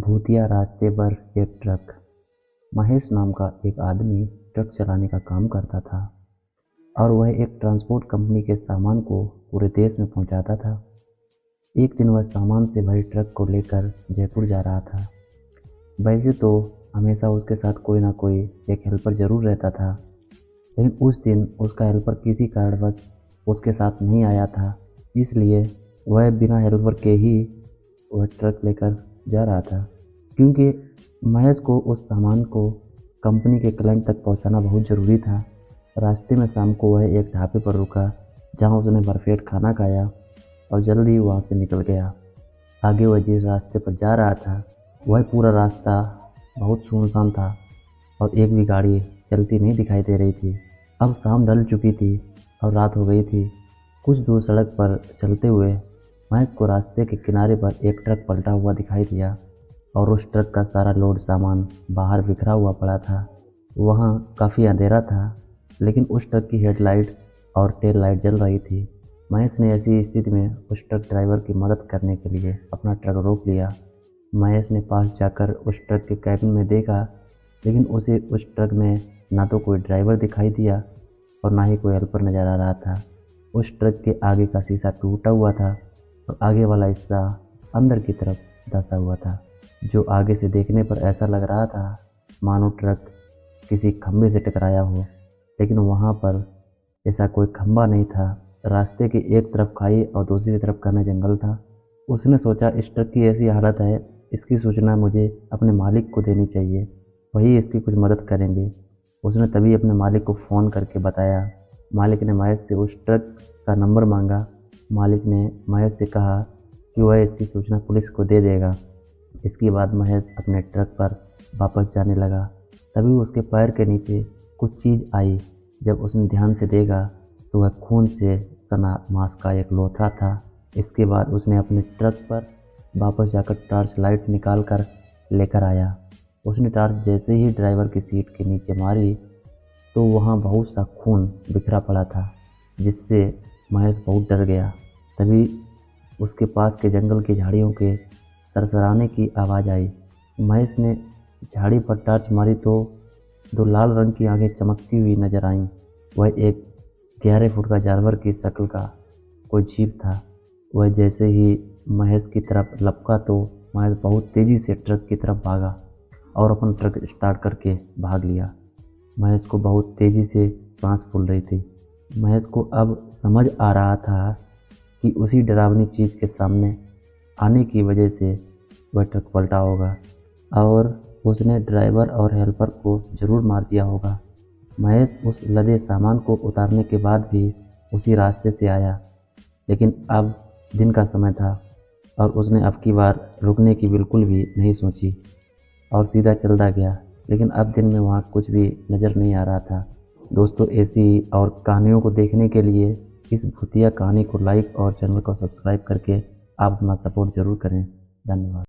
भूतिया रास्ते पर एक ट्रक। महेश नाम का एक आदमी ट्रक चलाने का काम करता था और वह एक ट्रांसपोर्ट कंपनी के सामान को पूरे देश में पहुंचाता था। एक दिन वह सामान से भरी ट्रक को लेकर जयपुर जा रहा था। वैसे तो हमेशा उसके साथ कोई ना कोई एक हेल्पर ज़रूर रहता था, लेकिन उस दिन उसका हेल्पर किसी कारणवश उसके साथ नहीं आया था, इसलिए वह बिना हेल्पर के ही वह ट्रक लेकर जा रहा था। क्योंकि महेश को उस सामान को कंपनी के क्लाइंट तक पहुंचाना बहुत ज़रूरी था। रास्ते में शाम को वह एक ढाबे पर रुका, जहां उसने भरपेट खाना खाया और जल्दी वहां से निकल गया। आगे वह जिस रास्ते पर जा रहा था वह पूरा रास्ता बहुत सुनसान था और एक भी गाड़ी चलती नहीं दिखाई दे रही थी। अब शाम ढल चुकी थी और रात हो गई थी। कुछ दूर सड़क पर चलते हुए महेश को रास्ते के किनारे पर एक ट्रक पलटा हुआ दिखाई दिया और उस ट्रक का सारा लोड सामान बाहर बिखरा हुआ पड़ा था। वहाँ काफ़ी अंधेरा था, लेकिन उस ट्रक की हेडलाइट और टेल लाइट जल रही थी। महेश ने ऐसी स्थिति में उस ट्रक ड्राइवर की मदद करने के लिए अपना ट्रक रोक लिया। महेश ने पास जाकर उस ट्रक के कैबिन में देखा, लेकिन उसे उस ट्रक में ना तो कोई ड्राइवर दिखाई दिया और ना ही कोई हेल्पर नज़र आ रहा था। उस ट्रक के आगे का शीशा टूटा हुआ था और आगे वाला हिस्सा अंदर की तरफ धंसा हुआ था, जो आगे से देखने पर ऐसा लग रहा था मानो ट्रक किसी खंभे से टकराया हो, लेकिन वहाँ पर ऐसा कोई खंभा नहीं था। रास्ते की एक तरफ खाई और दूसरी तरफ घना जंगल था। उसने सोचा, इस ट्रक की ऐसी हालत है, इसकी सूचना मुझे अपने मालिक को देनी चाहिए, वही इसकी कुछ मदद करेंगे। उसने तभी अपने मालिक को फ़ोन करके बताया। मालिक ने महेश से उस ट्रक का नंबर मांगा। मालिक ने महेश से कहा कि वह इसकी सूचना पुलिस को दे देगा। इसके बाद महेश अपने ट्रक पर वापस जाने लगा। तभी उसके पैर के नीचे कुछ चीज़ आई। जब उसने ध्यान से देखा तो वह खून से सना मांस का एक लोथा था। इसके बाद उसने अपने ट्रक पर वापस जाकर टॉर्च लाइट निकाल कर लेकर आया। उसने टॉर्च जैसे ही ड्राइवर की सीट के नीचे मारी तो वहाँ बहुत सा खून बिखरा पड़ा था, जिससे महेश बहुत डर गया। तभी उसके पास के जंगल की झाड़ियों के सरसराने की आवाज़ आई। महेश ने झाड़ी पर टॉर्च मारी तो दो लाल रंग की आंखें चमकती हुई नजर आईं। वह एक 11 फुट का जानवर की शक्ल का कोई जीव था। वह जैसे ही महेश की तरफ लपका तो महेश बहुत तेज़ी से ट्रक की तरफ भागा और अपन ट्रक स्टार्ट करके भाग लिया। महेश को बहुत तेज़ी से सांस फूल रही थी। महेश को अब समझ आ रहा था कि उसी डरावनी चीज़ के सामने आने की वजह से वह ट्रक पलटा होगा और उसने ड्राइवर और हेल्पर को ज़रूर मार दिया होगा। महेश उस लदे सामान को उतारने के बाद भी उसी रास्ते से आया, लेकिन अब दिन का समय था और उसने अब की बार रुकने की बिल्कुल भी नहीं सोची और सीधा चलता गया। लेकिन अब दिन में वहाँ कुछ भी नज़र नहीं आ रहा था। दोस्तों, ऐसी और कहानियों को देखने के लिए इस भूतिया कहानी को लाइक और चैनल को सब्सक्राइब करके आप अपना सपोर्ट ज़रूर करें। धन्यवाद।